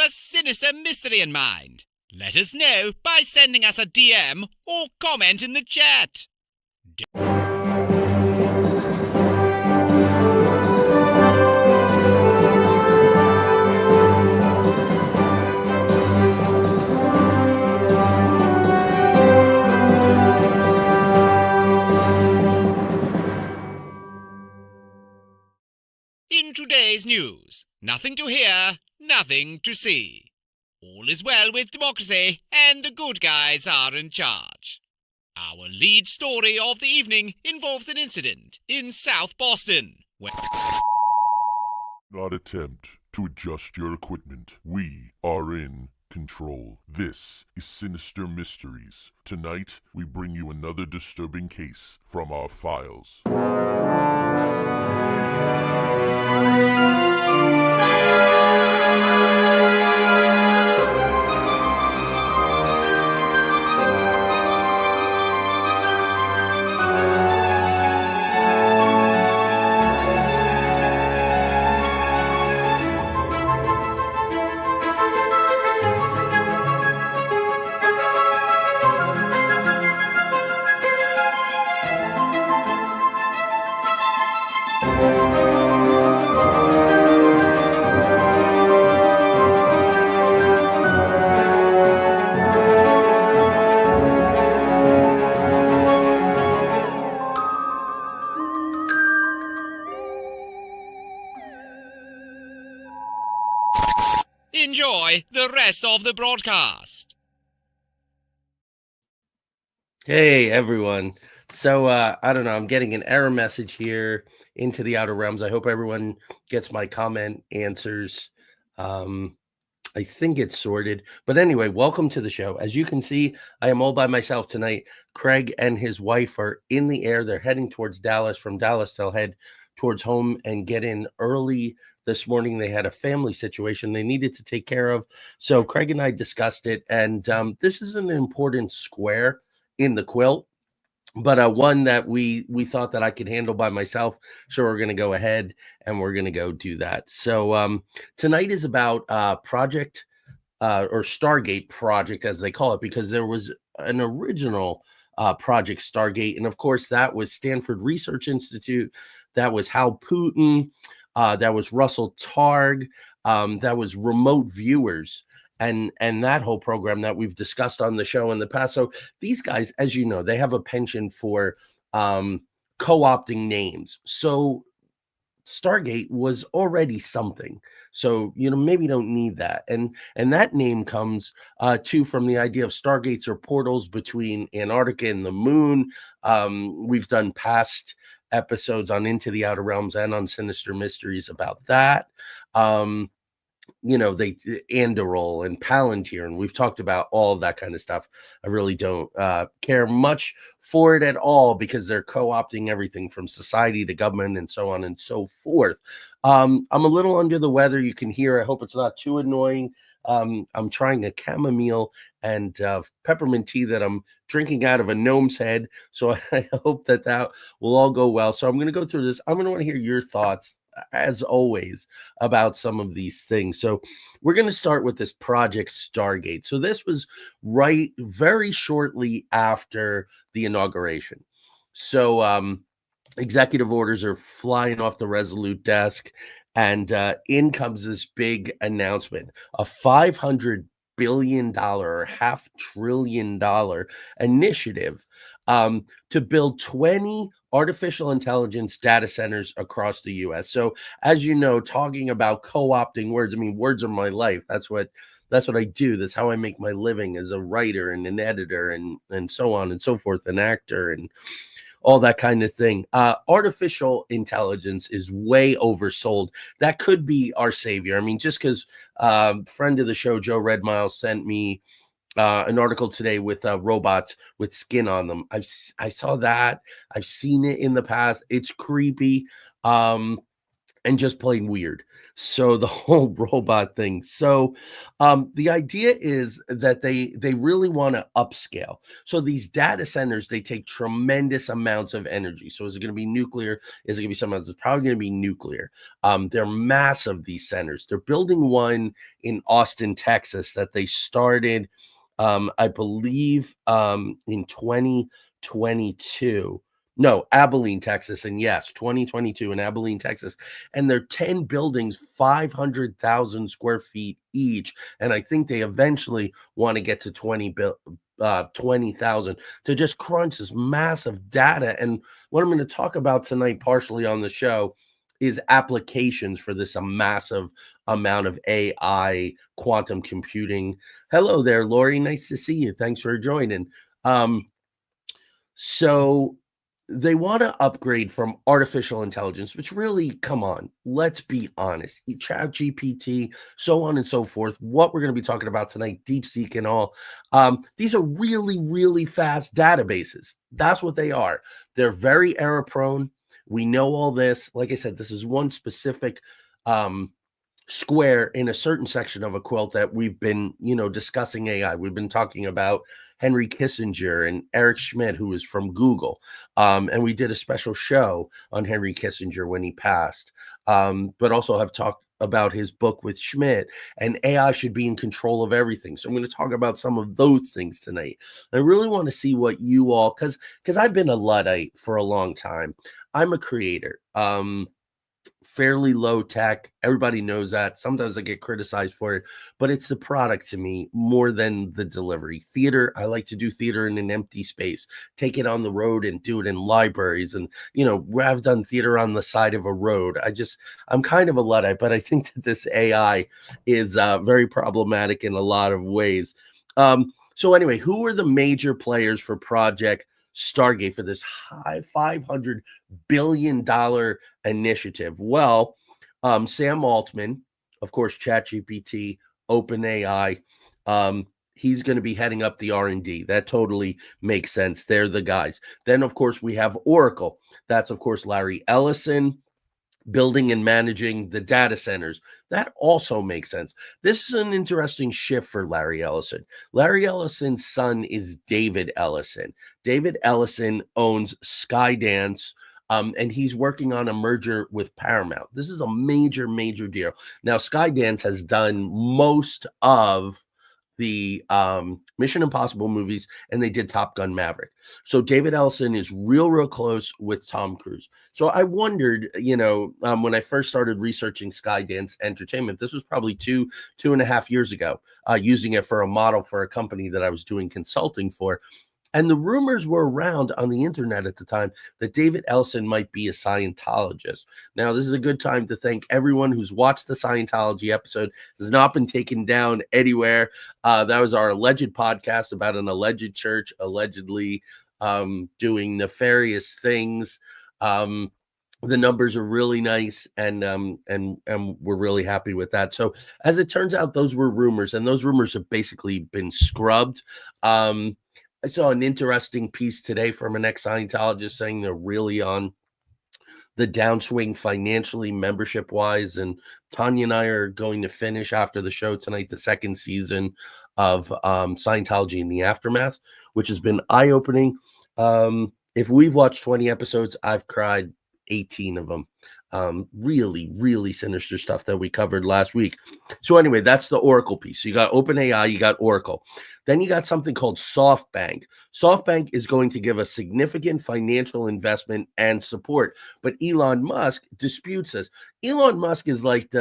a sinister mystery in mind? Let us know by sending us a DM or comment in the chat. In today's news, nothing to hear, nothing to see. All is well with democracy, and the good guys are in charge. Our lead story of the evening involves an incident in South Boston, where... Not attempt to adjust your equipment. We are in control. This is Sinister Mysteries. Tonight, we bring you another disturbing case from our files. Enjoy the rest of the broadcast. Hey everyone. So I don't know, I'm getting an error message here into the Outer Realms. I hope everyone gets my comment answers. I think it's sorted. But anyway, welcome to the show. As you can see, I am all by myself tonight. Craig and his wife are in the air. They're heading towards Dallas. From Dallas, they'll head towards home and get in early this morning. They had a family situation they needed to take care of. So Craig and I discussed it. And this is an important square in the quilt, but one that we thought that I could handle by myself. So we're going to go ahead and we're going to go do that. So tonight is about project or Stargate project, as they call it, because there was an original project Stargate. And of course, that was Stanford Research Institute. That was Hal Putin. That was Russell Targ. That was remote viewers. And that whole program that we've discussed on the show in the past. So these guys, as you know, they have a penchant for co-opting names. So Stargate was already something. So, maybe you don't need that. And that name comes too from the idea of stargates or portals between Antarctica and the moon. We've done past episodes on Into the Outer Realms and on Sinister Mysteries about that. They Andorol and Palantir, and we've talked about all of that kind of stuff. I really don't care much for it at all because they're co-opting everything from society to government and so on and so forth. I'm a little under the weather. You can hear. I hope it's not too annoying. I'm trying a chamomile and peppermint tea that I'm drinking out of a gnome's head. So I hope that will all go well. So I'm going to go through this. I'm going to want to hear your thoughts, as always, about some of these things. So we're going to start with this Project Stargate. So this was very shortly after the inauguration. So executive orders are flying off the Resolute desk, and in comes this big announcement, a $500 billion or $500 billion initiative to build 20 artificial intelligence data centers across the U.S. So, as you know, talking about co-opting words, I mean, words are my life. That's what I do. That's how I make my living as a writer and an editor and so on and so forth, an actor and all that kind of thing. Artificial intelligence is way oversold. That could be our savior. I mean, just because friend of the show, Joe Red Miles, sent me an article today with robots with skin on them. I saw that. I've seen it in the past. It's creepy. and just plain weird. So the whole robot thing. So the idea is that they really want to upscale. So these data centers, they take tremendous amounts of energy. So is it going to be nuclear? Is it going to be something else? It's probably going to be nuclear. They're massive, these centers. They're building one in Austin, Texas, that they started, I believe, in 2022. No, Abilene, Texas. And yes, 2022 in Abilene, Texas. And they're 10 buildings, 500,000 square feet each. And I think they eventually want to get to 20,000 to just crunch this massive data. And what I'm going to talk about tonight, partially on the show, is applications for this massive amount of AI quantum computing. Hello there, Lori. Nice to see you. Thanks for joining. So they want to upgrade from artificial intelligence, which really, come on, let's be honest. Chat GPT, so on and so forth. What we're going to be talking about tonight, DeepSeek and all. These are really, really fast databases. That's what they are. They're very error prone. We know all this. Like I said, this is one specific square in a certain section of a quilt that we've been, discussing AI. We've been talking about Henry Kissinger and Eric Schmidt, who is from Google. And we did a special show on Henry Kissinger when he passed, but also have talked about his book with Schmidt, and AI should be in control of everything. So I'm going to talk about some of those things tonight. I really want to see what you all, because I've been a Luddite for a long time. I'm a creator. Fairly low tech. Everybody knows that. Sometimes I get criticized for it, but it's the product to me more than the delivery. Theater, I like to do theater in an empty space, take it on the road and do it in libraries. And, I've done theater on the side of a road. I'm kind of a Luddite, but I think that this AI is very problematic in a lot of ways. So anyway, who are the major players for Project Stargate, for this high $500 billion initiative? Well, Sam Altman, of course, ChatGPT, OpenAI. He's going to be heading up the R&D. That totally makes sense. They're the guys. Then, of course, we have Oracle. That's, of course, Larry Ellison, building and managing the data centers. That also makes sense. This is an interesting shift for Larry Ellison. Larry Ellison's son is David Ellison. David Ellison owns Skydance, and he's working on a merger with Paramount. This is a major, major deal. Now, Skydance has done most of the Mission Impossible movies, and they did Top Gun Maverick. So David Ellison is real close with Tom Cruise. So I wondered, when I first started researching Skydance Entertainment, this was probably two and a half years ago, using it for a model for a company that I was doing consulting for. And the rumors were around on the internet at the time that David Ellison might be a Scientologist. Now, this is a good time to thank everyone who's watched the Scientology episode. It has not been taken down anywhere. That was our alleged podcast about an alleged church allegedly doing nefarious things. The numbers are really nice, and we're really happy with that. So as it turns out, those were rumors, and those rumors have basically been scrubbed. I saw an interesting piece today from an ex-Scientologist saying they're really on the downswing financially, membership-wise. And Tanya and I are going to finish after the show tonight the second season of Scientology in the Aftermath, which has been eye-opening. If we've watched 20 episodes, I've cried 18 of them. Really sinister stuff that we covered last week. So anyway, that's the Oracle piece. So you got OpenAI, you got Oracle. Then you got something called SoftBank. SoftBank is going to give a significant financial investment and support, but Elon Musk disputes this. Elon Musk is like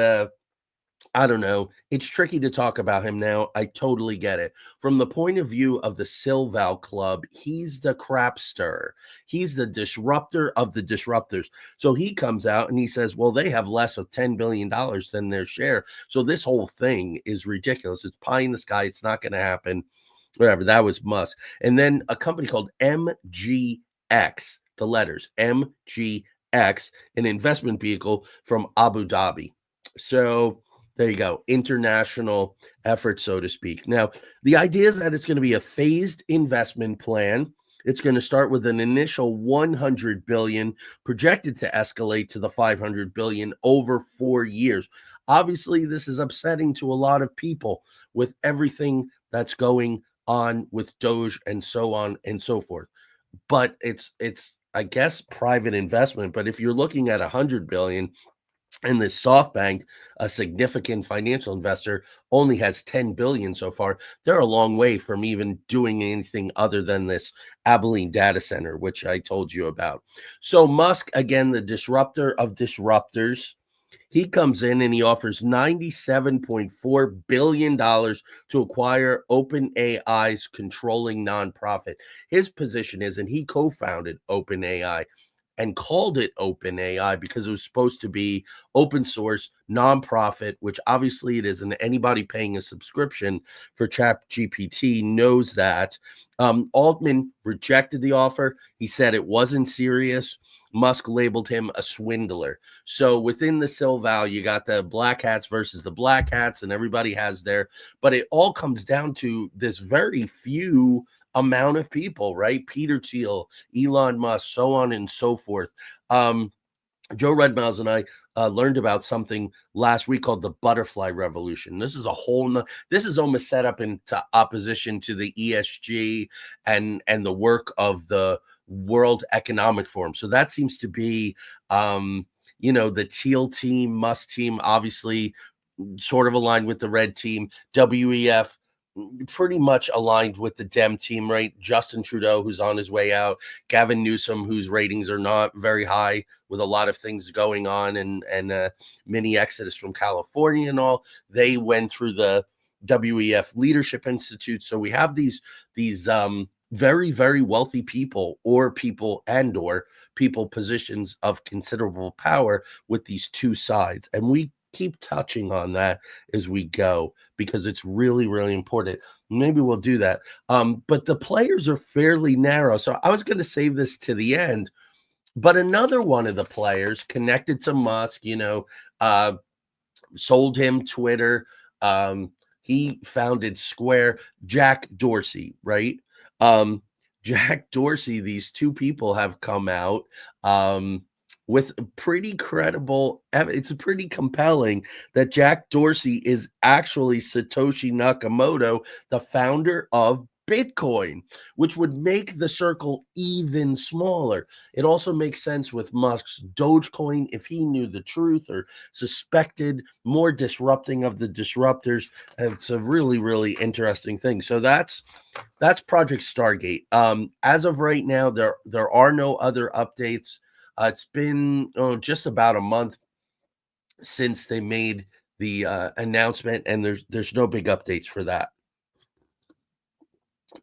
I don't know. It's tricky to talk about him now. I totally get it. From the point of view of the Silval Club, he's the crapster. He's the disruptor of the disruptors. So he comes out and he says, well, they have less of $10 billion than their share. So this whole thing is ridiculous. It's pie in the sky. It's not going to happen. Whatever. That was Musk. And then a company called MGX, the letters MGX, an investment vehicle from Abu Dhabi. So there you go. International effort, so to speak. Now, the idea is that it's going to be a phased investment plan. It's going to start with an initial 100 billion, projected to escalate to the 500 billion over 4 years. Obviously, this is upsetting to a lot of people with everything that's going on with Doge and so on and so forth. But it's I guess private investment. But if you're looking at 100 billion, and this SoftBank, a significant financial investor, only has 10 billion so far, they're a long way from even doing anything other than this Abilene data center, which I told you about. So Musk, again, the disruptor of disruptors, he comes in and he offers $97.4 billion to acquire OpenAI's controlling nonprofit. His position is, and he co-founded OpenAI and called it OpenAI because it was supposed to be open source, nonprofit, which obviously it isn't. Anybody paying a subscription for ChatGPT knows that. Altman rejected the offer. He said it wasn't serious. Musk labeled him a swindler. So within the Silval, you got the black hats versus the black hats, and everybody has their, but it all comes down to this very few amount of people, right? Peter Thiel, Elon Musk, so on and so forth. Joe Redmouse and I learned about something last week called the butterfly revolution. This is a whole this is almost set up into opposition to the ESG and the work of the World Economic Forum. So that seems to be the teal team, Musk team, obviously sort of aligned with the red team. WEF pretty much aligned with the Dem team, right? Justin Trudeau, who's on his way out, Gavin Newsom, whose ratings are not very high with a lot of things going on, and mini exodus from California and all. They went through the WEF Leadership Institute. So we have these very, very wealthy people or people positions of considerable power with these two sides. And we keep touching on that as we go because it's really, really important. Maybe we'll do that. But the players are fairly narrow. So I was going to save this to the end. But another one of the players connected to Musk, sold him Twitter. He founded Square, Jack Dorsey, right? Jack Dorsey, these two people have come out with pretty credible, it's pretty compelling that Jack Dorsey is actually Satoshi Nakamoto, the founder of Bitcoin, which would make the circle even smaller. It also makes sense with Musk's Dogecoin if he knew the truth or suspected more disrupting of the disruptors. It's a really, really interesting thing. So that's Project Stargate. As of right now, there are no other updates. It's been just about a month since they made the announcement, and there's no big updates for that.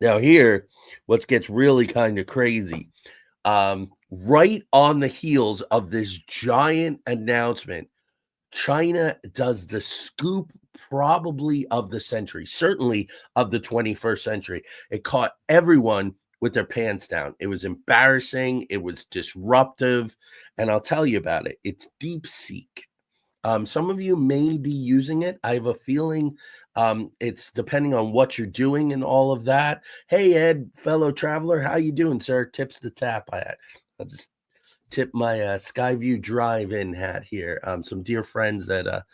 Now here, what gets really kind of crazy, right on the heels of this giant announcement, China does the scoop probably of the century, certainly of the 21st century. It caught everyone with their pants down. It was embarrassing. It was disruptive. And I'll tell you about it. It's DeepSeek. Some of you may be using it. I have a feeling it's depending on what you're doing and all of that. Hey, Ed, fellow traveler, how you doing, sir? Tips to tap. I'll just tip my Skyview Drive-In hat here. Some dear friends that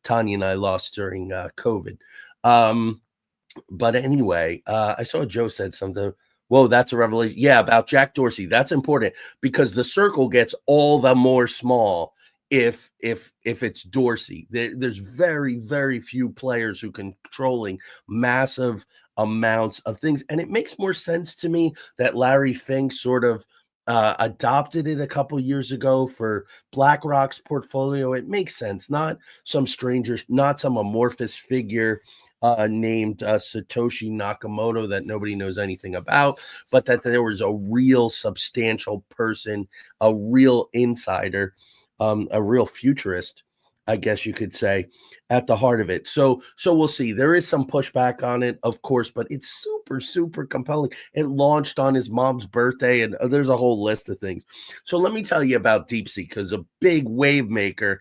Tanya and I lost during COVID. But anyway, I saw Joe said something. Whoa, that's a revelation. Yeah, about Jack Dorsey. That's important because the circle gets all the more small if it's Dorsey. There's very, very few players who can controlling massive amounts of things. And it makes more sense to me that Larry Fink sort of adopted it a couple years ago for BlackRock's portfolio. It makes sense. Not some stranger, not some amorphous figure named Satoshi Nakamoto that nobody knows anything about, but that there was a real substantial person, a real insider, a real futurist, I guess you could say, at the heart of it. So we'll see. There is some pushback on it, of course, but it's super, super compelling. It launched on his mom's birthday, and there's a whole list of things. So let me tell you about DeepSeek, because a big wave maker.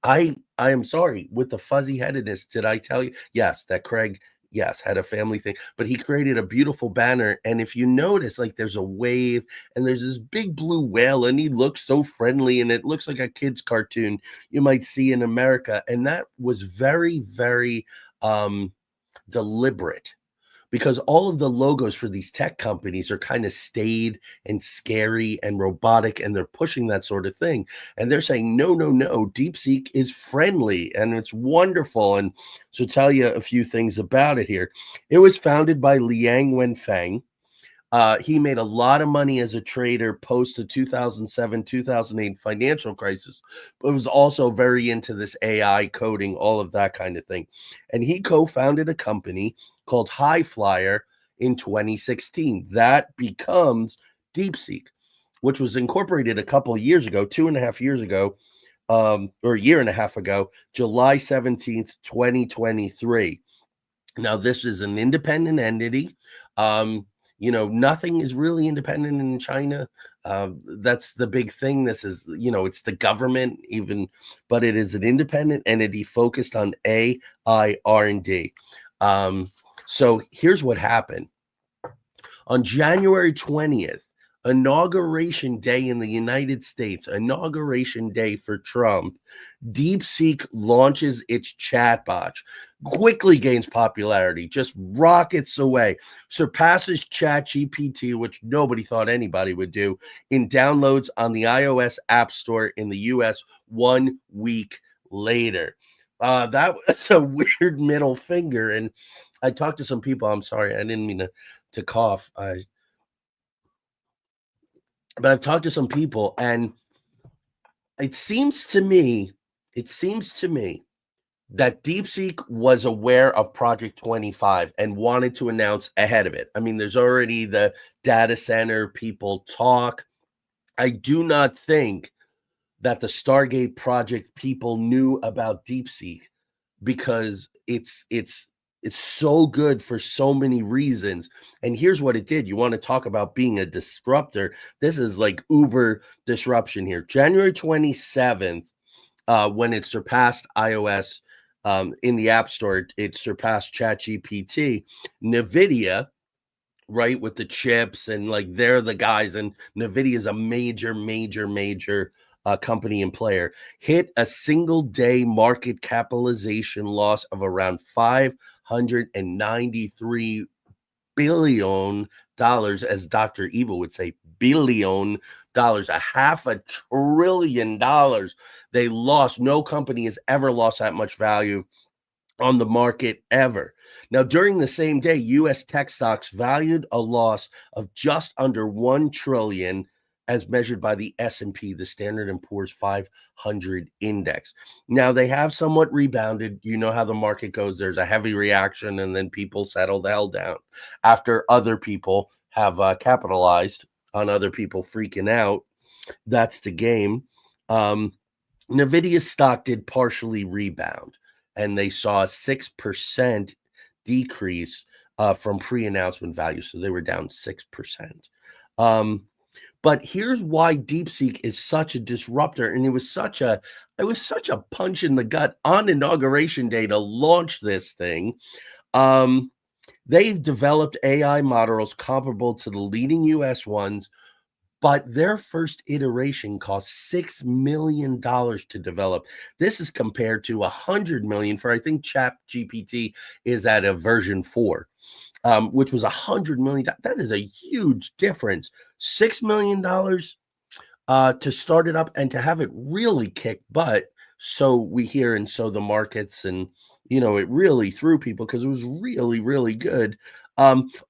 I am sorry with the fuzzy headedness. Did I tell you? Yes, that Craig, Yes, had a family thing, but he created a beautiful banner. And if you notice, like there's a wave and there's this big blue whale, and he looks so friendly, and it looks like a kid's cartoon you might see in America. And that was very, very deliberate, because all of the logos for these tech companies are kind of staid and scary and robotic, and they're pushing that sort of thing. And they're saying, no, no, no, DeepSeek is friendly and it's wonderful. And so tell you a few things about it here. It was founded by Liang Wenfeng. He made a lot of money as a trader post the 2007, 2008 financial crisis, but was also very into this AI coding, all of that kind of thing. And he co-founded a company called High Flyer in 2016. That becomes DeepSeek, which was incorporated a couple of years ago, 2.5 years ago, or a year and a half ago, July 17th, 2023. Now, this is an independent entity. Nothing is really independent in China. That's the big thing. This is, it's the government even, but it is an independent entity focused on AI R&D. So here's what happened. On January 20th, inauguration day in the United States, inauguration day for Trump, DeepSeek launches its chatbot, quickly gains popularity, just rockets away, surpasses ChatGPT, which nobody thought anybody would do, in downloads on the iOS App Store in the US 1 week later. That was a weird middle finger. And I talked to some people. I'm sorry, I didn't mean to cough. But I've talked to some people, and it seems to me, that DeepSeek was aware of Project 25 and wanted to announce ahead of it. I mean, there's already the data center people talk. I do not think that the Stargate project people knew about DeepSeek, because it's so good for so many reasons. And here's what it did. You want to talk about being a disruptor. This is like uber disruption here. January 27th, when it surpassed iOS in the App Store, it surpassed ChatGPT. NVIDIA, right, with the chips, and like they're the guys, and NVIDIA is a major company and player, hit a single day market capitalization loss of around $593 billion, as Dr. Evil would say, billion dollars, $500 billion. They lost. No company has ever lost that much value on the market ever. Now, during the same day, U.S. tech stocks valued a loss of just under $1 trillion, as measured by the S&P, the Standard & Poor's 500 index. Now, they have somewhat rebounded. You know how the market goes. There's a heavy reaction, and then people settle the hell down after other people have capitalized on other people freaking out. That's the game. NVIDIA's stock did partially rebound, and they saw a 6% decrease from pre-announcement value. So they were down 6%. But here's why DeepSeek is such a disruptor, and it was such a punch in the gut on inauguration day to launch this thing. They've developed AI models comparable to the leading US ones, but their first iteration cost $6 million to develop. This is compared to $100 million for, I think, ChatGPT is at a version 4. Which was $100 million. That is a huge difference. $6 million to start it up and to have it really kick butt. So we hear, and so the markets, and it really threw people because it was really, really good.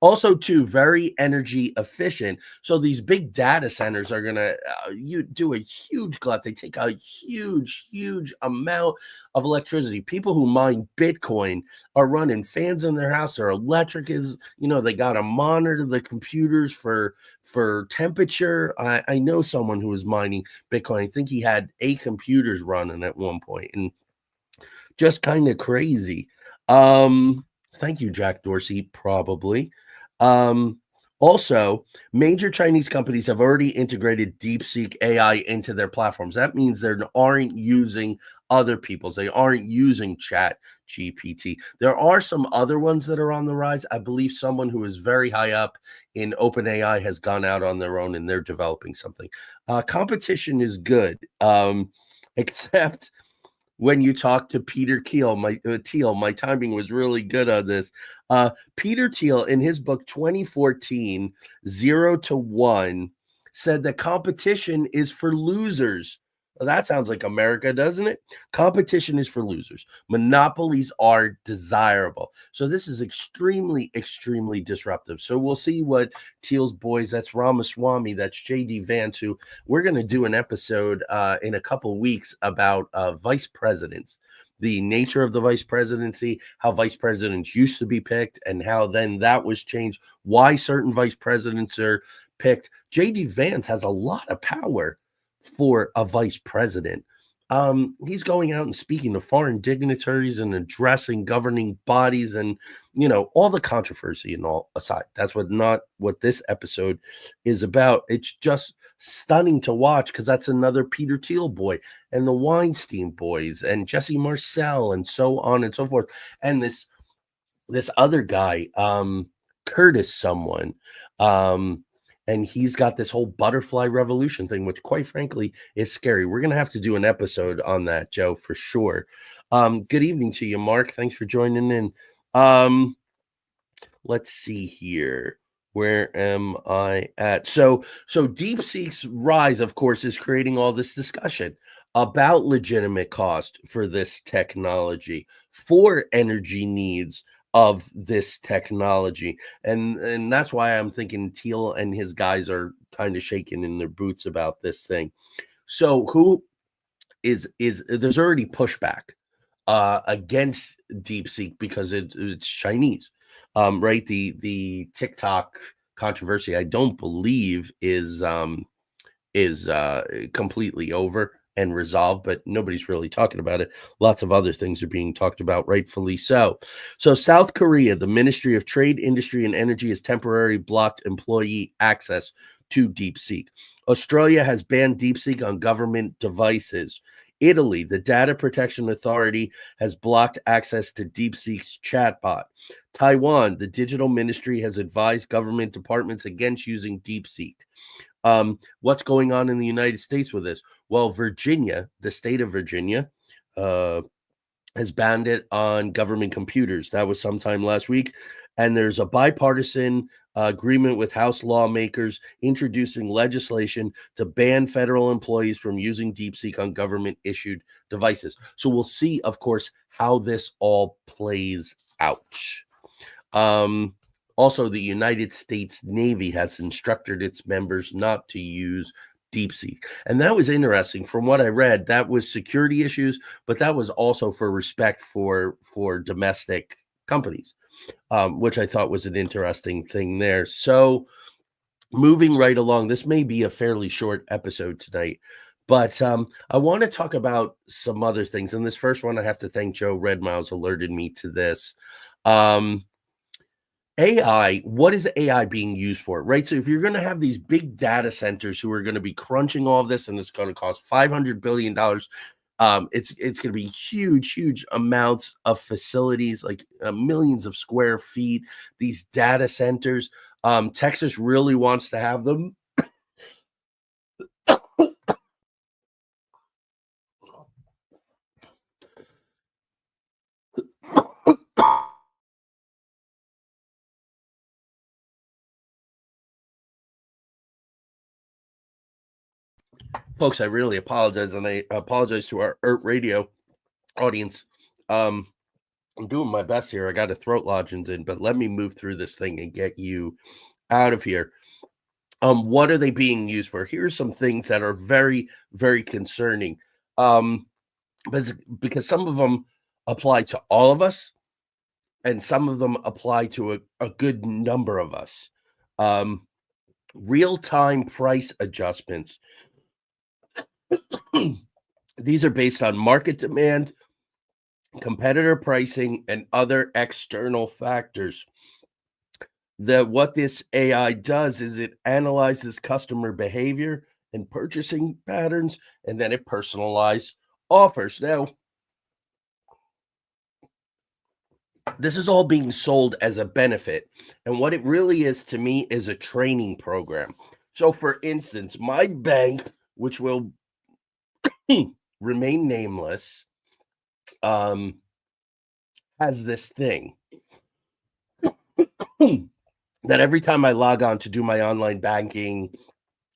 Also, too, very energy efficient. So these big data centers are gonna you do a huge glut. They take a huge amount of electricity. People who mine Bitcoin are running fans in their house. Their electric is, they got to monitor the computers for temperature. I know someone who was mining Bitcoin. I think he had 8 computers running at one point, and just kind of crazy. Thank you, Jack Dorsey, probably. Also, major Chinese companies have already integrated DeepSeek AI into their platforms. That means they aren't using other people's. They aren't using Chat GPT. There are some other ones that are on the rise. I believe someone who is very high up in OpenAI has gone out on their own and they're developing something. Competition is good, except when you talk to Peter Thiel. My timing was really good on this. Peter Thiel, in his book 2014, 0 to 1, said that competition is for losers. Well, that sounds like America, doesn't it? Competition is for losers. Monopolies are desirable. So this is extremely, extremely disruptive. So we'll see what Thiel's boys, that's Ramaswamy, that's J.D. Vance, who we're going to do an episode in a couple weeks about vice presidents, the nature of the vice presidency, how vice presidents used to be picked, and how then that was changed, why certain vice presidents are picked. J.D. Vance has a lot of power for a vice president. He's going out and speaking to foreign dignitaries and addressing governing bodies, and all the controversy and all aside. That's not what this episode is about. It's just stunning to watch because that's another Peter Thiel boy and the Weinstein boys and Jesse Marcel and so on and so forth. And this other guy, Curtis someone, and he's got this whole butterfly revolution thing, which quite frankly is scary. We're going to have to do an episode on that, Joe, for sure. Good evening to you, Mark. Thanks for joining in. Let's see here. Where am I at? So DeepSeek's rise, of course, is creating all this discussion about legitimate cost for this technology, for energy needs of this technology, and that's why I'm thinking Thiel and his guys are kind of shaking in their boots about this thing. So who is there's already pushback against DeepSeek because it's Chinese, right? The TikTok controversy, I don't believe is completely over and resolved, but nobody's really talking about it. Lots of other things are being talked about, rightfully so. So South Korea, the Ministry of Trade, Industry, and Energy has temporarily blocked employee access to DeepSeek. Australia has banned DeepSeek on government devices. Italy, the Data Protection Authority, has blocked access to DeepSeek's chatbot. Taiwan, the Digital Ministry, has advised government departments against using DeepSeek. What's going on in the United States with this? Well, Virginia, the state of Virginia, has banned it on government computers. That was sometime last week. And there's a bipartisan agreement with House lawmakers introducing legislation to ban federal employees from using DeepSeek on government-issued devices. So we'll see, of course, how this all plays out. Also, the United States Navy has instructed its members not to use DeepSeek. And that was interesting. From what I read, that was security issues, but that was also for respect for domestic companies, which I thought was an interesting thing there. So moving right along, this may be a fairly short episode tonight, but I want to talk about some other things. And this first one, I have to thank Joe Redmiles alerted me to this. AI, what is AI being used for, right? So if you're going to have these big data centers who are going to be crunching all of this, and it's going to cost $500 billion, it's going to be huge amounts of facilities, like millions of square feet, these data centers. Texas really wants to have them. Folks, I really apologize, and I apologize to our ERT radio audience. I'm doing my best here. I got a throat lozenge in, but let me move through this thing and get you out of here. What are they being used for? Here's some things that are very, very concerning. Because some of them apply to all of us, and some of them apply to a good number of us. Real-time price adjustments. These are based on market demand, competitor pricing, and other external factors. What this AI does is it analyzes customer behavior and purchasing patterns, and then it personalizes offers. Now, This is all being sold as a benefit. And what it really is to me is a training program. So, for instance, my bank, which will remain nameless, has this thing that every time I log on to do my online banking,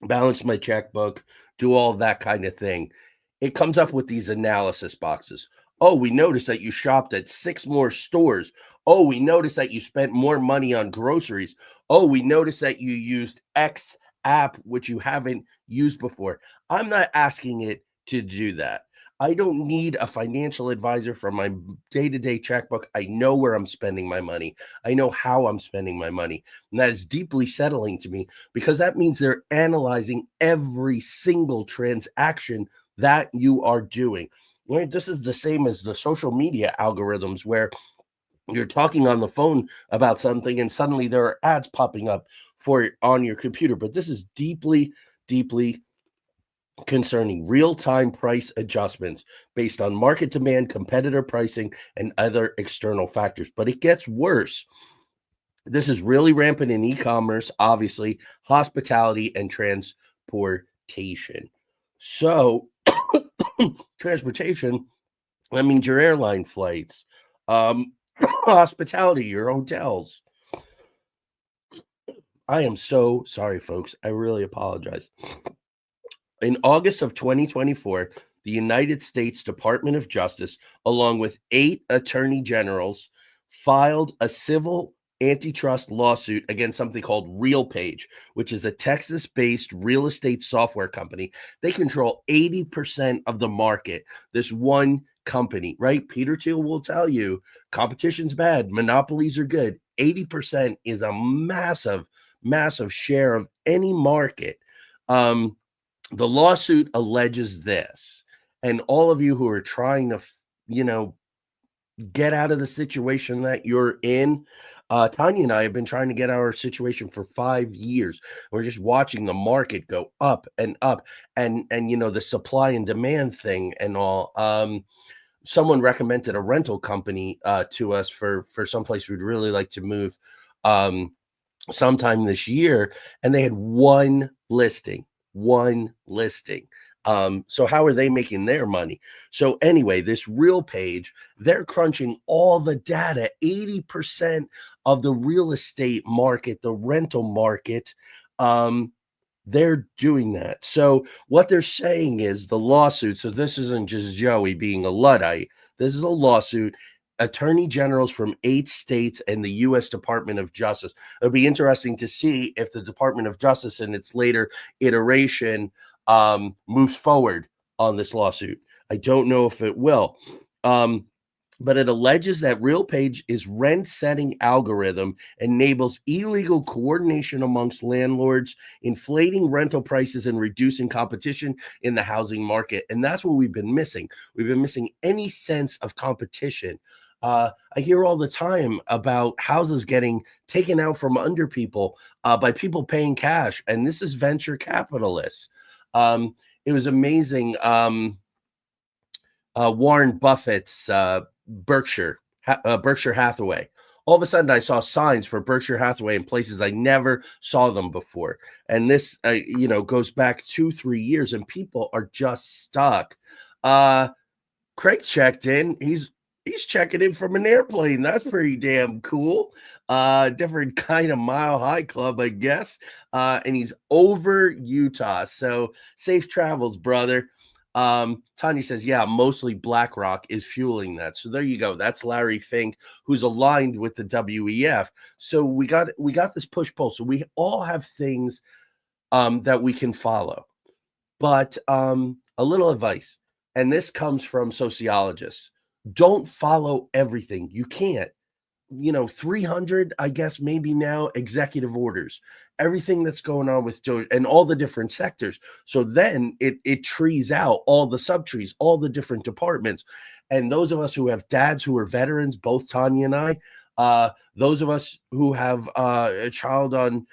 balance my checkbook, do all of that kind of thing, it comes up with these analysis boxes. Oh, we noticed that you shopped at 6 more stores. Oh, we noticed that you spent more money on groceries. Oh, we noticed that you used X app, which you haven't used before. I'm not asking it to do that. I don't need a financial advisor for my day-to-day checkbook. I know where I'm spending my money. I know how I'm spending my money. And that is deeply settling to me because that means they're analyzing every single transaction that you are doing. Right? This is the same as the social media algorithms where you're talking on the phone about something and suddenly there are ads popping up for it on your computer. But this is deeply, deeply concerning real-time price adjustments based on market demand, competitor pricing, and other external factors. But it gets worse. This is really rampant in e-commerce, obviously, hospitality, and transportation. So, transportation, that means your airline flights, hospitality, your hotels. I am so sorry, folks. I really apologize. In August of 2024, the United States Department of Justice, along with 8 attorney generals, filed a civil antitrust lawsuit against something called RealPage, which is a Texas-based real estate software company. They control 80% of the market. This one company, right? Peter Thiel will tell you competition's bad, monopolies are good. 80% is a massive, massive share of any market. The lawsuit alleges this, and all of you who are trying to, get out of the situation that you're in, Tanya and I have been trying to get our situation for 5 years. We're just watching the market go up and up, and the supply and demand thing and all. Someone recommended a rental company to us for someplace we'd really like to move sometime this year, and they had one listing. So how are they making their money? So anyway, this RealPage, they're crunching all the data. 80% of the real estate market, the rental market, they're doing that. So what they're saying is the lawsuit. So this isn't just Joey being a Luddite. This is a lawsuit. Attorney generals from 8 states and the U.S. Department of Justice. It'll be interesting to see if the Department of Justice in its later iteration moves forward on this lawsuit. I don't know if it will. But it alleges that RealPage is rent-setting algorithm enables illegal coordination amongst landlords, inflating rental prices and reducing competition in the housing market. And that's what we've been missing. We've been missing any sense of competition. I hear all the time about houses getting taken out from under people by people paying cash, and this is venture capitalists. It was amazing. Warren Buffett's Berkshire Hathaway. All of a sudden, I saw signs for Berkshire Hathaway in places I never saw them before. And this, goes back 2-3 years, and people are just stuck. Craig checked in. He's checking in from an airplane. That's pretty damn cool. Different kind of Mile High Club, I guess. And he's over Utah. So safe travels, brother. Tanya says, yeah, mostly BlackRock is fueling that. So there you go. That's Larry Fink, who's aligned with the WEF. So we got this push-pull. So we all have things that we can follow. But a little advice, and this comes from sociologists. Don't follow everything. You can't. 300, I guess, maybe now, executive orders, everything that's going on with Doge and all the different sectors. So then it trees out all the subtrees, all the different departments. And those of us who have dads who are veterans, both Tanya and I, those of us who have a child on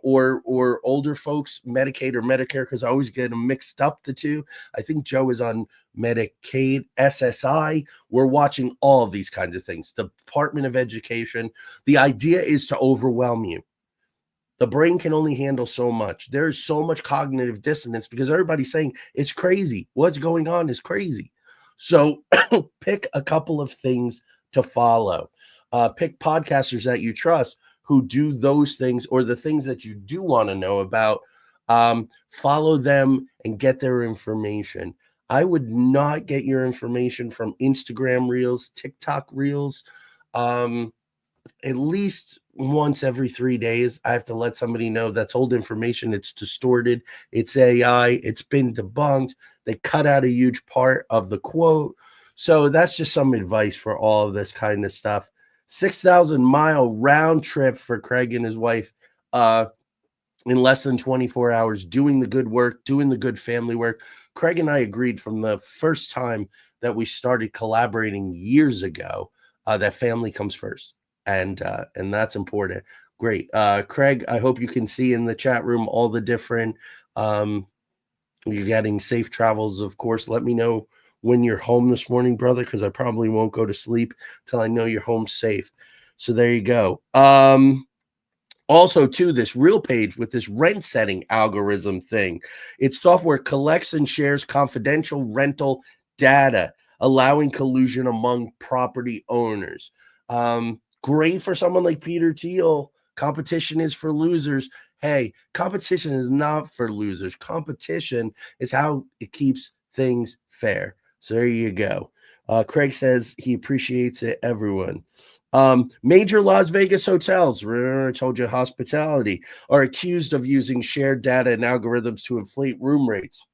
or older folks, Medicaid or Medicare, because I always get them mixed up, the two. I think Joe is on Medicaid, SSI. We're watching all of these kinds of things. The Department of Education. The idea is to overwhelm you. The brain can only handle so much. There's so much cognitive dissonance because everybody's saying it's crazy. What's going on is crazy. So pick a couple of things to follow. Pick podcasters that you trust who do those things, or the things that you do want to know about. Follow them and get their information. I would not get your information from Instagram Reels, TikTok Reels. At least once every 3 days, I have to let somebody know that's old information. It's distorted. It's AI. It's been debunked. They cut out a huge part of the quote. So that's just some advice for all of this kind of stuff. 6,000-mile round trip for Craig and his wife in less than 24 hours, doing the good work, doing the good family work. Craig and I agreed from the first time that we started collaborating years ago that family comes first. And that's important. Great. Craig, I hope you can see in the chat room all the different, you're getting safe travels, of course. Let me know when you're home this morning, brother, because I probably won't go to sleep till I know you're home safe. So there you go. Also, too, this Real Page with this rent setting algorithm thing. Its software collects and shares confidential rental data, allowing collusion among property owners. Great for someone like Peter Thiel. Competition is for losers. Hey, competition is not for losers. Competition is how it keeps things fair. So there you go. Craig says he appreciates it, everyone. Major Las Vegas hotels, remember I told you hospitality, are accused of using shared data and algorithms to inflate room rates.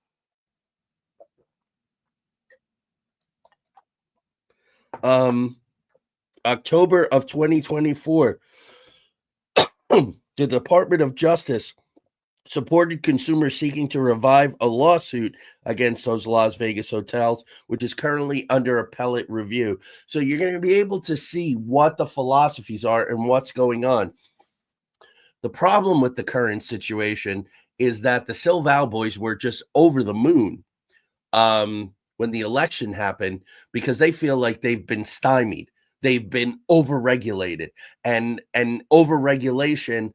October of 2024, the Department of Justice supported consumers seeking to revive a lawsuit against those Las Vegas hotels, which is currently under appellate review. So you're going to be able to see what the philosophies are and what's going on. The problem with the current situation is that the Silval boys were just over the moon when the election happened, because they feel like they've been stymied. They've been overregulated, and overregulation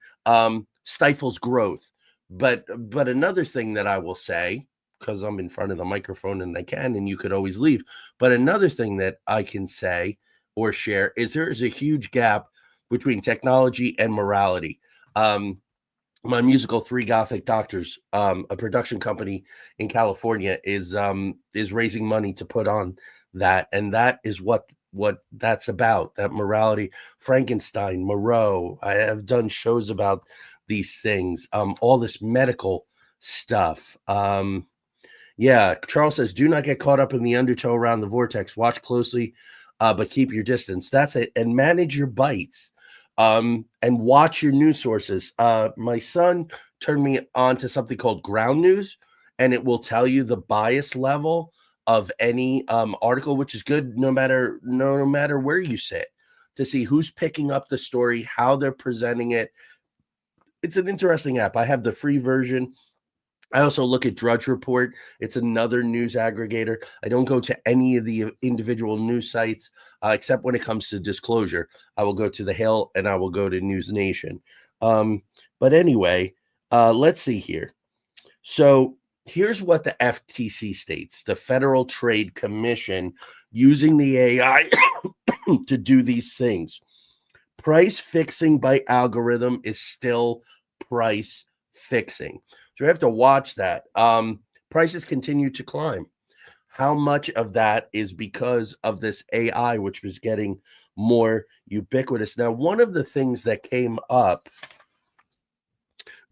stifles growth. But another thing that I will say, because I'm in front of the microphone and I can, and you could always leave. But another thing that I can say or share is there is a huge gap between technology and morality. My musical Three Gothic Doctors, a production company in California, is raising money to put on that, and that is what that's about. That morality, Frankenstein, Moreau. I have done shows about these things. All this medical stuff. Yeah, Charles says, do not get caught up in the undertow around the vortex. Watch closely, but keep your distance. That's it, and manage your bites. And watch your news sources. My son turned me on to something called Ground News, and it will tell you the bias level of any article, which is good no matter where you sit, to see who's picking up the story, how they're presenting it. It's an interesting app. I have the free version. I also look at Drudge Report. It's another news aggregator. I don't go to any of the individual news sites, except when it comes to disclosure. I will go to The Hill and I will go to News Nation. But anyway, let's see here. So here's what the FTC states, the Federal Trade Commission, using the AI to do these things. Price fixing by algorithm is still price fixing. So we have to watch that. Prices continue to climb. How much of that is because of this AI, which was getting more ubiquitous? Now, one of the things that came up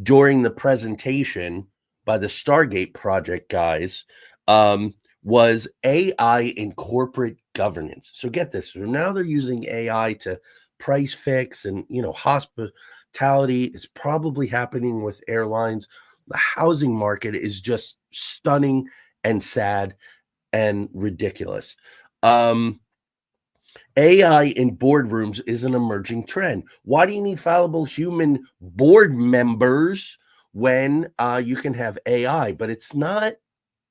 during the presentation by the Stargate project guys was AI in corporate governance. So get this. So now they're using AI to price fix, and hospitality is probably happening with airlines. The housing market is just stunning and sad and ridiculous. AI in boardrooms is an emerging trend. Why do you need fallible human board members when you can have AI? But it's not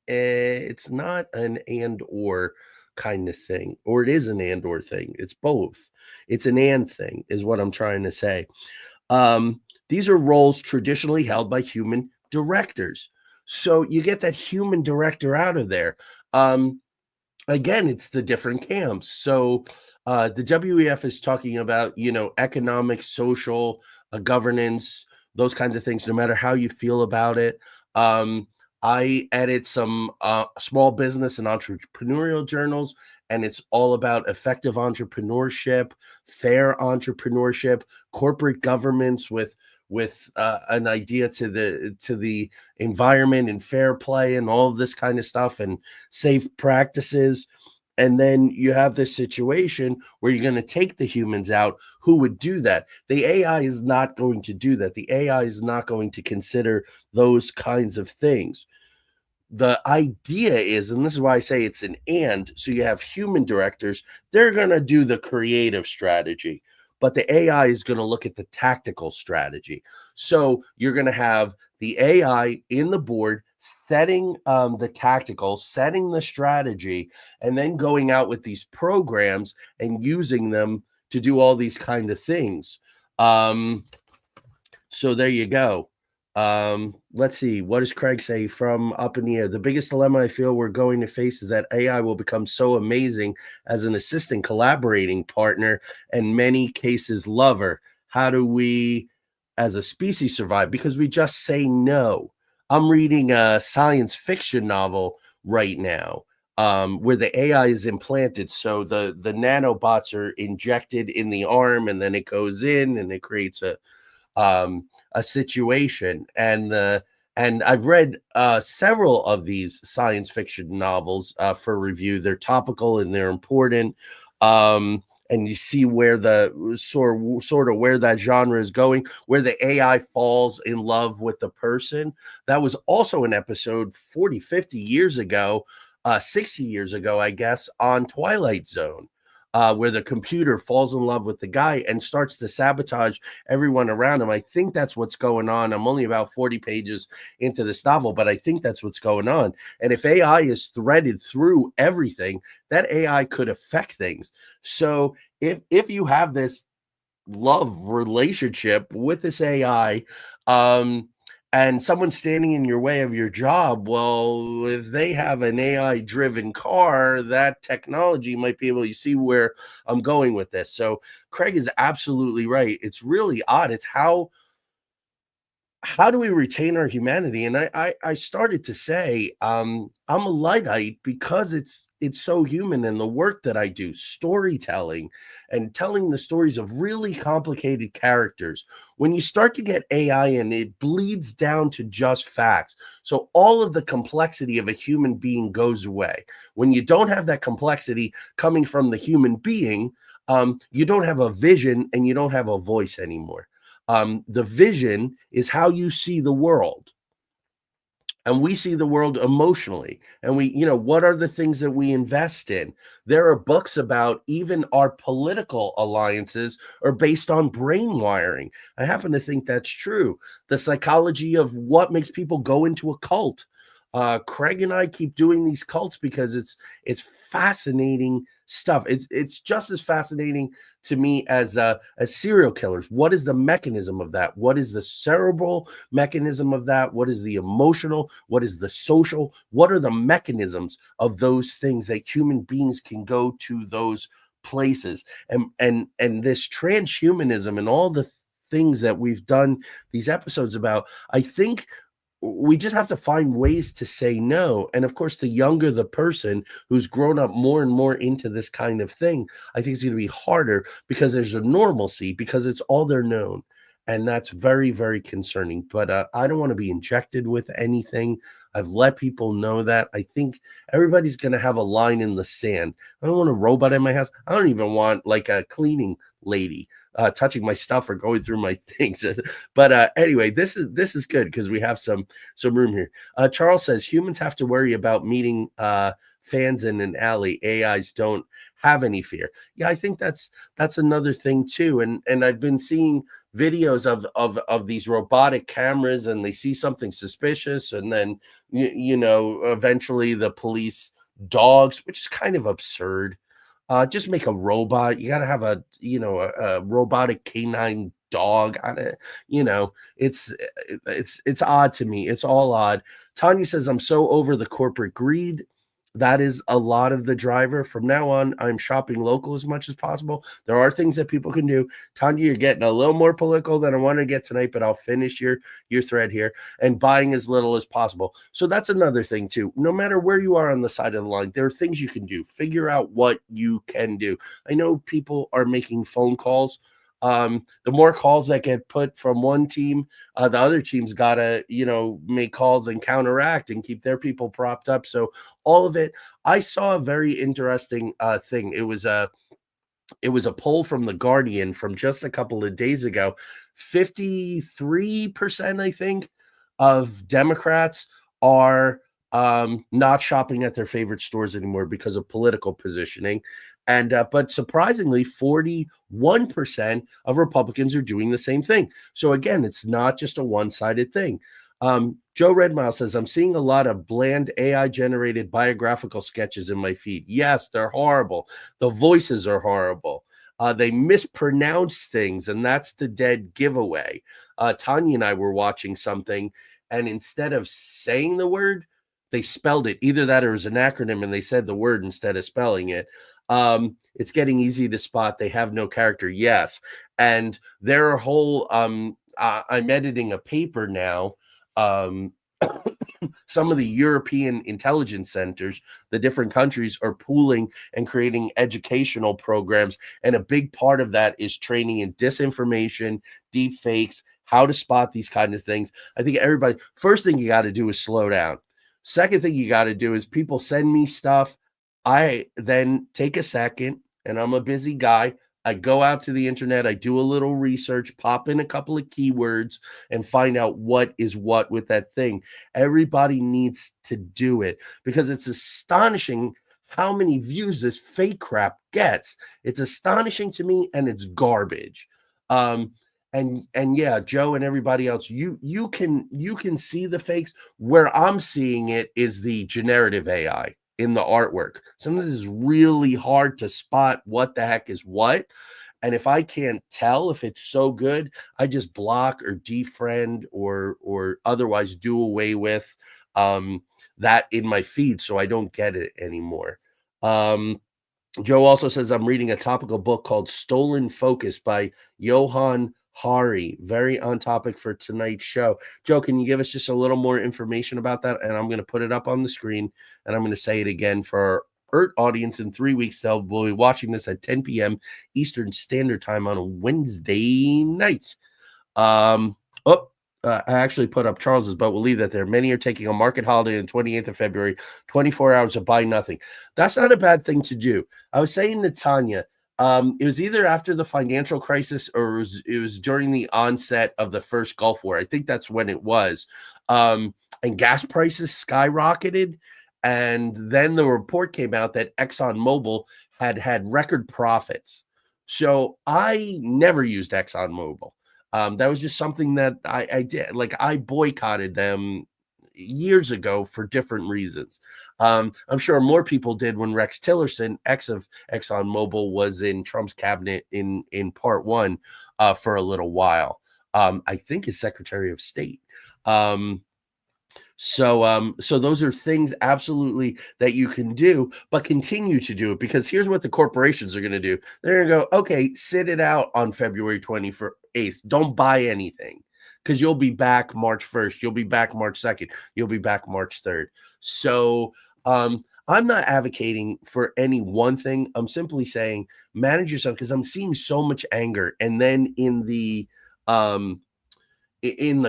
an and or kind of thing, or it is an and or thing. It's both. It's an and thing, is what I'm trying to say. Um, these are roles traditionally held by human directors. So you get that human director out of there. Again, it's the different camps. So the WEF is talking about, economic, social, governance, those kinds of things, no matter how you feel about it. I edit some small business and entrepreneurial journals, and it's all about effective entrepreneurship, fair entrepreneurship, corporate governments with an idea to the environment and fair play and all of this kind of stuff and safe practices. And then you have this situation where you're going to take the humans out. Who would do that? The AI is not going to do that. The AI is not going to consider those kinds of things. The idea is, and this is why I say it's an and, so you have human directors, they're going to do the creative strategy, but the AI is going to look at the tactical strategy. So you're going to have the AI in the board setting the tactical, setting the strategy, and then going out with these programs and using them to do all these kind of things. So there you go. Let's see. What does Craig say from up in the air? The biggest dilemma I feel we're going to face is that AI will become so amazing as an assistant, collaborating partner, and many cases lover. How do we, as a species, survive? Because we just say no. I'm reading a science fiction novel right now, where the AI is implanted. So the nanobots are injected in the arm, and then it goes in and it creates a situation. And I've read several of these science fiction novels for review. They're topical and they're important. And you see where the sort of where that genre is going, where the AI falls in love with the person. That was also an episode 40, 50 years ago, 60 years ago, I guess, on Twilight Zone. Where the computer falls in love with the guy and starts to sabotage everyone around him. I think that's what's going on. I'm only about 40 pages into this novel, but I think that's what's going on. And if AI is threaded through everything, that AI could affect things. So if you have this love relationship with this AI, and someone's standing in your way of your job, well, if they have an AI driven car, that technology might be able to see where I'm going with this. So Craig is absolutely right. It's really odd. It's how do we retain our humanity? And I started to say, I'm a Luddite because it's so human, and the work that I do, storytelling and telling the stories of really complicated characters. When you start to get AI in, it bleeds down to just facts. So all of the complexity of a human being goes away. When you don't have that complexity coming from the human being, you don't have a vision and you don't have a voice anymore. The vision is how you see the world. And we see the world emotionally. And what are the things that we invest in? There are books about even our political alliances are based on brain wiring. I happen to think that's true. The psychology of what makes people go into a cult. Craig and I keep doing these cults because it's fascinating stuff. It's just as fascinating to me as serial killers. What is the mechanism of that? What is the cerebral mechanism of that? What is the emotional? What is the social? What are the mechanisms of those things that human beings can go to those places? And this transhumanism and all the things that we've done these episodes about, I think we just have to find ways to say no. And of course, the younger the person who's grown up more and more into this kind of thing, I think it's going to be harder because there's a normalcy, because it's all they're known. And that's very, very concerning. But I don't want to be injected with anything. I've let people know that. I think everybody's going to have a line in the sand. I don't want a robot in my house. I don't even want like a cleaning lady touching my stuff or going through my things. But anyway, this is good because we have some room here. Charles says humans have to worry about meeting fans in an alley. AIs don't have any fear. Yeah, I think that's another thing too. And I've been seeing videos of these robotic cameras, and they see something suspicious, and then eventually the police dogs, which is kind of absurd. Just make a robot. You got to have a robotic canine dog on it. It's odd to me. It's all odd. Tanya says, I'm so over the corporate greed. That is a lot of the driver. From now on, I'm shopping local as much as possible. There are things that people can do. Tanya, you're getting a little more political than I want to get tonight, but I'll finish your thread here. And buying as little as possible. So that's another thing too. No matter where you are on the side of the line, there are things you can do. Figure out what you can do. I know people are making phone calls. The more calls that get put from one team, the other team's got to, make calls and counteract and keep their people propped up. So all of it, I saw a very interesting thing. It was a poll from The Guardian from just a couple of days ago. 53%, I think, of Democrats are not shopping at their favorite stores anymore because of political positioning. And but surprisingly, 41% of Republicans are doing the same thing. So again, it's not just a one-sided thing. Joe Redmile says, I'm seeing a lot of bland AI-generated biographical sketches in my feed. Yes, they're horrible. The voices are horrible. They mispronounce things, and that's the dead giveaway. Tanya and I were watching something, and instead of saying the word, they spelled it. Either that or it was an acronym, and they said the word instead of spelling it. It's getting easy to spot. They have no character. Yes. And their whole, I'm editing a paper now. Some of the European intelligence centers, the different countries are pooling and creating educational programs. And a big part of that is training in disinformation, deep fakes, how to spot these kind of things. I think everybody, first thing you got to do is slow down. Second thing you got to do is people send me stuff. I then take a second, and I'm a busy guy. I go out to the internet, I do a little research, pop in a couple of keywords, and find out what is what with that thing. Everybody needs to do it because it's astonishing how many views this fake crap gets. It's astonishing to me, and it's garbage. And yeah, Joe and everybody else, you can see the fakes. Where I'm seeing it is the generative AI in the artwork. Sometimes it's really hard to spot what the heck is what. And if I can't tell if it's so good, I just block or defriend or otherwise do away with that in my feed so I don't get it anymore. Joe also says, I'm reading a topical book called Stolen Focus by Johan Hari. Very on topic for tonight's show. Joe, can you give us just a little more information about that? And I'm going to put it up on the screen, and I'm going to say it again for our ERT audience in 3 weeks. They'll be watching this at 10 p.m. Eastern Standard Time on a Wednesday night. I actually put up Charles's, but we'll leave that there. Many are taking a market holiday on 28th of February, 24 hours to buy nothing. That's not a bad thing to do. I was saying to Tanya, it was either after the financial crisis or it was during the onset of the first Gulf War. I think that's when it was. And gas prices skyrocketed. And then the report came out that ExxonMobil had record profits. So I never used ExxonMobil. That was just something that I did. Like, I boycotted them years ago for different reasons. I'm sure more people did when Rex Tillerson, ex of ExxonMobil, was in Trump's cabinet in part one for a little while. I think as Secretary of State. So those are things absolutely that you can do, but continue to do it, because here's what the corporations are going to do. They're going to go, okay, sit it out on February 28th. Don't buy anything, because you'll be back March 1st. You'll be back March 2nd. You'll be back March 3rd. So I'm not advocating for any one thing. I'm simply saying manage yourself, because I'm seeing so much anger. And then in the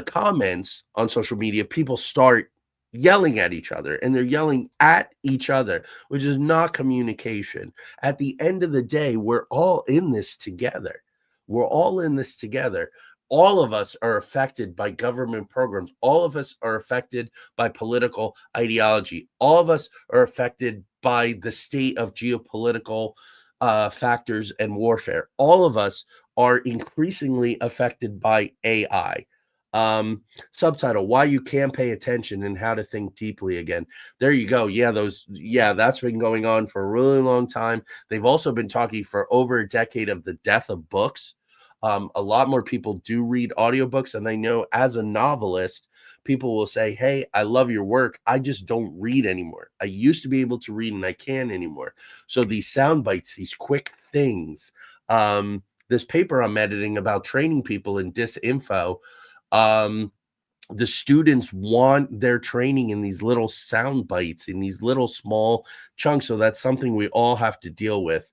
comments on social media, people start yelling at each other, and they're yelling at each other, which is not communication. At the end of the day, we're all in this together. We're all in this together. All of us are affected by government programs. All of us are affected by political ideology. All of us are affected by the state of geopolitical factors and warfare. All of us are increasingly affected by AI. Subtitle: Why You Can't Pay Attention and How to Think Deeply Again. There you go. That's been going on for a really long time. They've also been talking for over a decade of the death of books. A lot more people do read audiobooks, and I know as a novelist, people will say, "Hey, I love your work. I just don't read anymore. I used to be able to read and I can't anymore." So these sound bites, these quick things, this paper I'm editing about training people in disinfo, the students want their training in these little sound bites, in these little small chunks. So that's something we all have to deal with.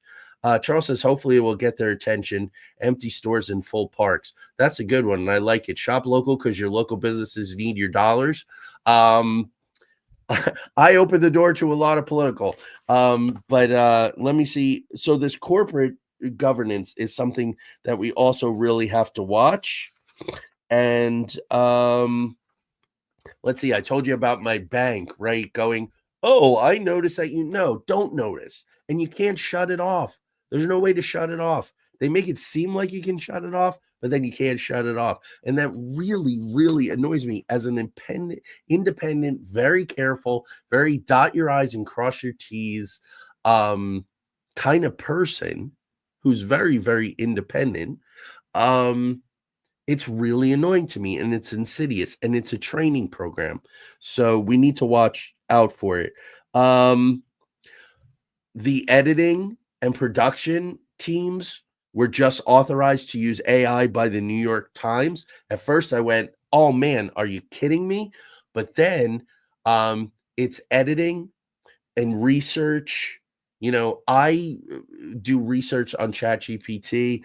Charles says, hopefully it will get their attention. Empty stores in full parks. That's a good one, and I like it. Shop local because your local businesses need your dollars. I opened the door to a lot of political. But let me see. So this corporate governance is something that we also really have to watch. And let's see, I told you about my bank, right? Going, oh, I noticed that don't notice. And you can't shut it off. There's no way to shut it off. They make it seem like you can shut it off, but then you can't shut it off. And that really, really annoys me as an independent, very careful, very dot your I's and cross your T's kind of person who's very, very independent. It's really annoying to me, and it's insidious, and it's a training program. So we need to watch out for it. The editing and production teams were just authorized to use AI by the New York Times. At first I went, oh man, are you kidding me? But then it's editing and research. I do research on ChatGPT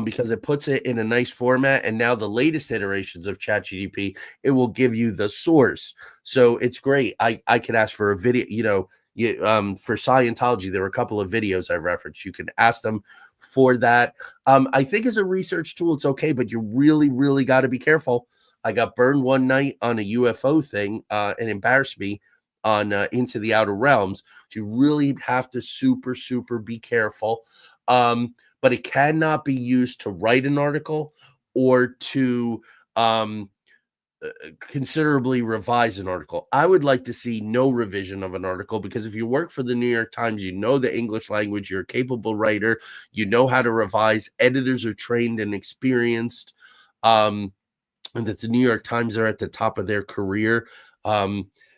because it puts it in a nice format. And now the latest iterations of ChatGPT, it will give you the source. So it's great. I could ask for a video, for Scientology, there were a couple of videos I referenced. You can ask them for that. I think as a research tool, it's okay, but you really, really got to be careful. I got burned one night on a UFO thing and embarrassed me on Into the Outer Realms. You really have to super, super be careful. But it cannot be used to write an article or to considerably revise an article. I would like to see no revision of an article, because if you work for the New York Times, you know the English language, you're a capable writer, you know how to revise. Editors are trained and experienced, and that the New York Times are at the top of their career.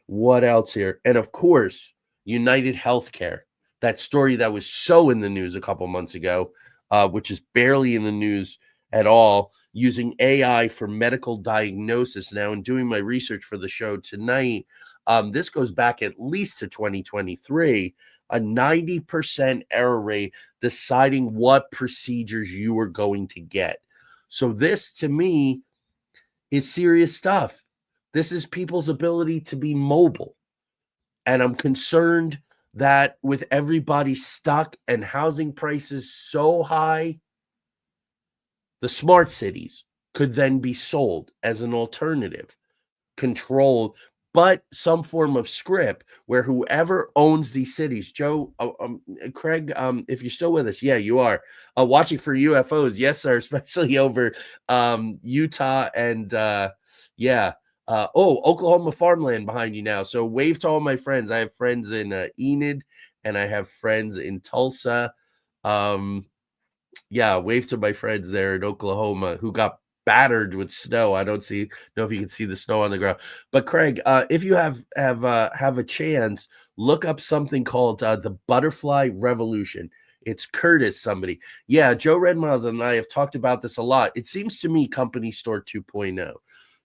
What else here? And of course, United Healthcare, that story that was so in the news a couple months ago, which is barely in the news at all, using AI for medical diagnosis now. And doing my research for the show tonight, this goes back at least to 2023, a 90% error rate deciding what procedures you are going to get. So this, to me, is serious stuff. This is people's ability to be mobile. And I'm concerned that with everybody stuck and housing prices so high, the smart cities could then be sold as an alternative, controlled, but some form of script where whoever owns these cities, Joe, Craig, if you're still with us, yeah, you are watching for UFOs. Yes, sir, especially over Utah and Oklahoma farmland behind you now. So wave to all my friends. I have friends in Enid, and I have friends in Tulsa. Wave to my friends there in Oklahoma who got battered with snow. I don't know if you can see the snow on the ground. But Craig, if you have a chance, look up something called the Butterfly Revolution. It's Curtis somebody. Yeah, Joe Redmiles and I have talked about this a lot. It seems to me Company Store 2.0.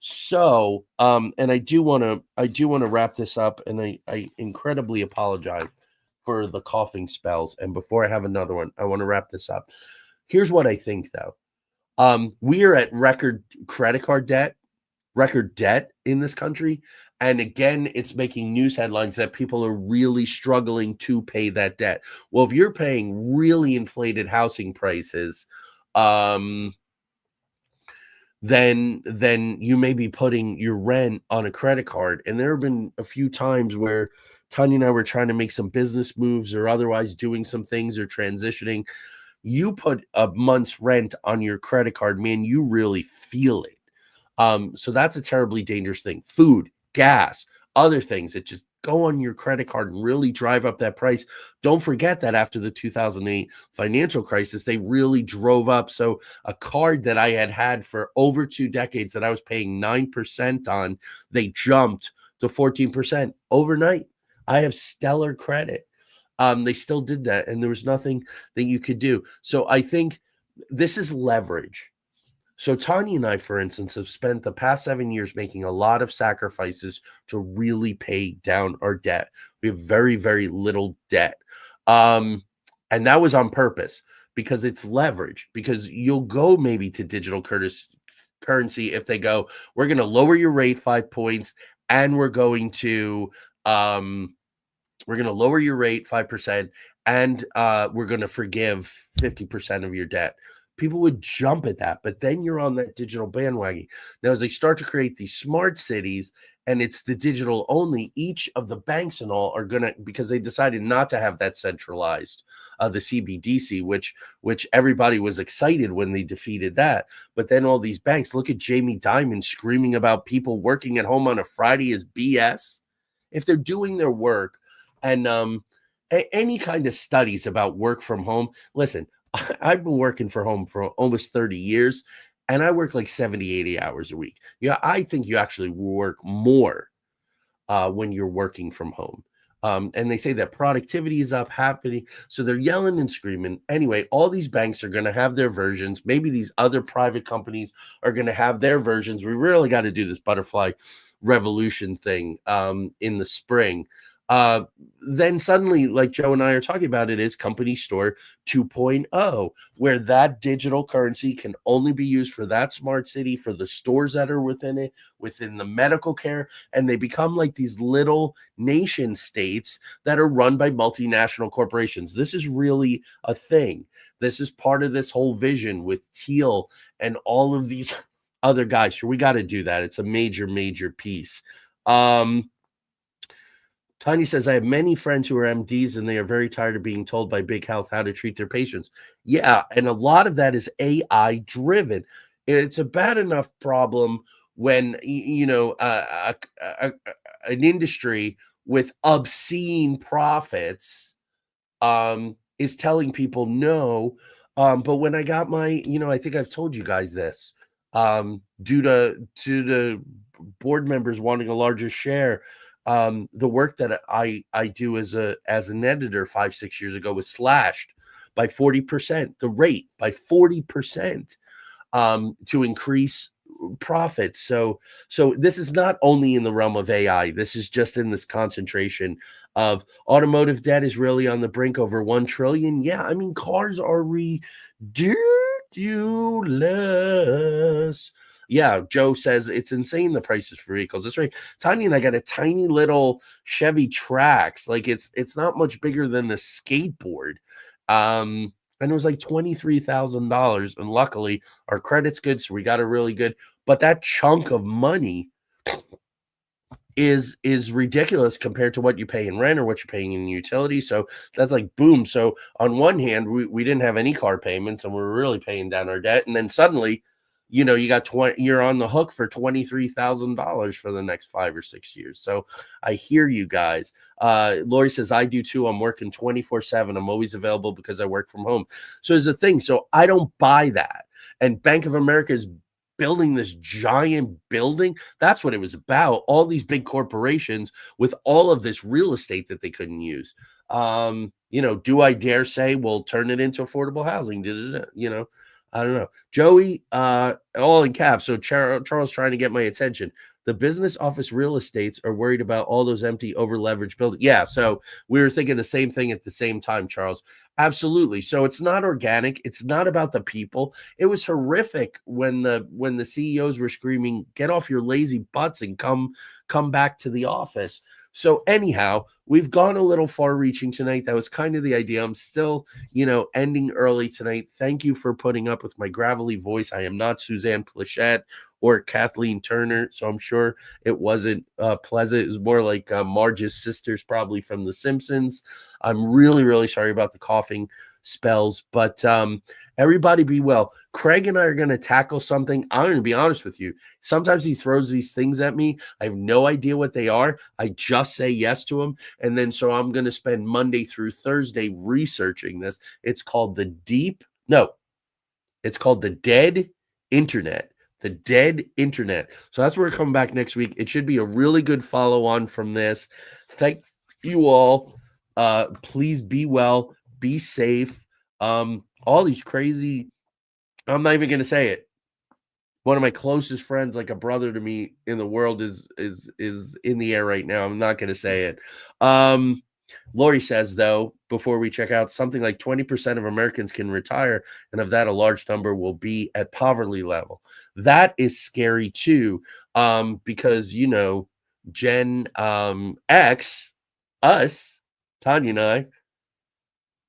So, and I do want to wrap this up, and I incredibly apologize for the coughing spells. And before I have another one, I want to wrap this up. Here's what I think, though. We are at record debt in this country. And again, it's making news headlines that people are really struggling to pay that debt. Well, if you're paying really inflated housing prices, then you may be putting your rent on a credit card. And there have been a few times where Tanya and I were trying to make some business moves or otherwise doing some things or transitioning. You put a month's rent on your credit card, man, you really feel it. So that's a terribly dangerous thing. Food, gas, other things that just go on your credit card and really drive up that price. Don't forget that after the 2008 financial crisis, they really drove up. So a card that I had for over 2 decades that I was paying 9% on, they jumped to 14% overnight. I have stellar credit. They still did that, and there was nothing that you could do. So I think this is leverage. So Tanya and I, for instance, have spent the past 7 years making a lot of sacrifices to really pay down our debt. We have very, very little debt. And that was on purpose because it's leverage, because you'll go maybe to digital currency if they go, we're going to lower your rate 5 points and we're going to lower your rate 5% and we're going to forgive 50% of your debt. People would jump at that, but then you're on that digital bandwagon. Now, as they start to create these smart cities and it's the digital only, each of the banks and all are going to, because they decided not to have that centralized, the CBDC, which everybody was excited when they defeated that. But then all these banks, look at Jamie Dimon screaming about people working at home on a Friday is BS. If they're doing their work, and any kind of studies about work from home, listen, I've been working from home for almost 30 years, and I work like 70, 80 hours a week. Yeah, I think you actually work more when you're working from home. And they say that productivity is up, happening. So they're yelling and screaming. Anyway, all these banks are going to have their versions. Maybe these other private companies are going to have their versions. We really got to do this butterfly revolution thing in the spring. Then suddenly, like Joe and I are talking about, it is Company Store 2.0, where that digital currency can only be used for that smart city, for the stores that are within it, within the medical care, and they become like these little nation states that are run by multinational corporations. This is really a thing. This is part of this whole vision with Teal and all of these other guys. So we got to do that. It's a major, major piece. Tiny says, I have many friends who are MDs and they are very tired of being told by Big Health how to treat their patients. Yeah, and a lot of that is AI driven. It's a bad enough problem when, an industry with obscene profits is telling people no. But when I got my, I think I've told you guys this, due to the board members wanting a larger share, the work that I do as an editor 5-6 years ago was slashed by 40%, the rate by 40%, to increase profits. So this is not only in the realm of AI. This is just in this concentration of automotive debt is really on the brink over 1 trillion. Yeah, I mean, cars are ridiculous. Yeah, Joe says it's insane the prices for vehicles. That's right. Tanya and I got a tiny little Chevy Trax. Like it's not much bigger than a skateboard. And it was like $23,000. And luckily our credit's good, so we got a really good. But that chunk of money is ridiculous compared to what you pay in rent or what you're paying in utility. So that's like boom. So on one hand, we didn't have any car payments and we're really paying down our debt. And then suddenly, you got you're on the hook for $23,000 for the next 5 or 6 years. So I hear you guys. Lori says, I do too. I'm working 24/7. I'm always available because I work from home. So there's a thing. So I don't buy that. And Bank of America is building this giant building. That's what it was about. All these big corporations with all of this real estate that they couldn't use. Do I dare say we'll turn it into affordable housing? I don't know. Joey, all in caps. So Charles trying to get my attention. The business office real estates are worried about all those empty over leveraged buildings. Yeah. So we were thinking the same thing at the same time, Charles. Absolutely. So it's not organic. It's not about the people. It was horrific when the CEOs were screaming, get off your lazy butts and come back to the office. So anyhow, we've gone a little far reaching tonight. That was kind of the idea. I'm still, ending early tonight. Thank you for putting up with my gravelly voice. I am not Suzanne Plachette or Kathleen Turner, so I'm sure it wasn't pleasant. It was more like Marge's sisters, probably from The Simpsons. I'm really, really sorry about the coughing spells, but everybody be well. Craig and I are going to tackle something. I'm going to be honest with you. Sometimes he throws these things at me. I have no idea what they are. I just say yes to them. And then so I'm going to spend Monday through Thursday researching this. It's called the dead internet. The dead internet. So that's where we're coming back next week. It should be a really good follow on from this. Thank you all. Please be well, be safe. All these crazy, I'm not even going to say it. One of my closest friends, like a brother to me in the world, is in the air right now. I'm not going to say it. Lori says, though, before we check out, something like 20% of Americans can retire, and of that, a large number will be at poverty level. That is scary too, because Gen X, us, Tanya and I,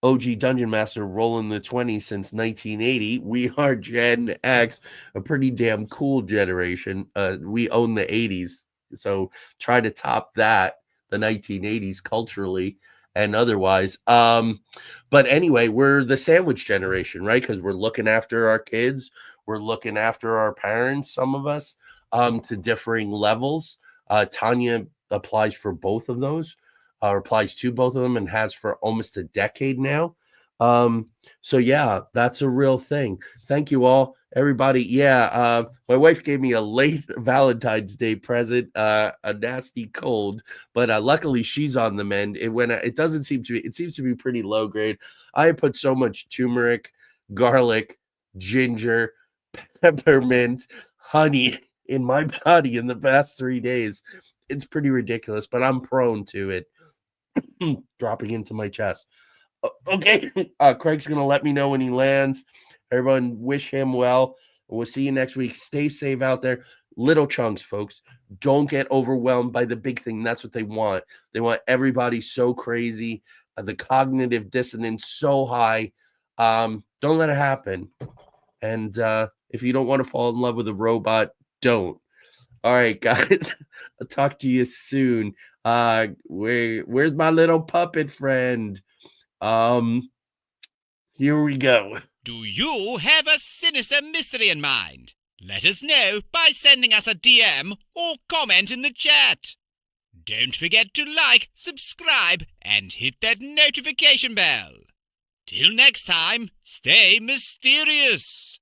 OG Dungeon Master, rolling the 20 since 1980. We are Gen X, a pretty damn cool generation. We own the 80s, so try to top that, the 1980s, culturally and otherwise. But anyway, we're the sandwich generation, right? Because we're looking after our kids, we're looking after our parents, some of us, to differing levels. Tanya applies for both of those. Applies to both of them and has for almost a decade now. So yeah, that's a real thing. Thank you all, everybody. Yeah, my wife gave me a late Valentine's Day present, a nasty cold, but luckily she's on the mend. It doesn't seem to be. It seems to be pretty low grade. I put so much turmeric, garlic, ginger, peppermint, honey in my body in the past 3 days. It's pretty ridiculous, but I'm prone to it. Dropping into my chest. Okay, Craig's gonna let me know when he lands. Everyone, wish him well. We'll see you next week. Stay safe out there. Little chunks, folks. Don't get overwhelmed by the big thing. That's what they want. They want everybody so crazy, the cognitive dissonance so high. Don't let it happen. And if you don't want to fall in love with a robot, don't. All right, guys. I'll talk to you soon. Where's my little puppet friend? Here we go. Do you have a sinister mystery in mind? Let us know by sending us a DM or comment in the chat. Don't forget to like, subscribe, and hit that notification bell. Till next time, stay mysterious.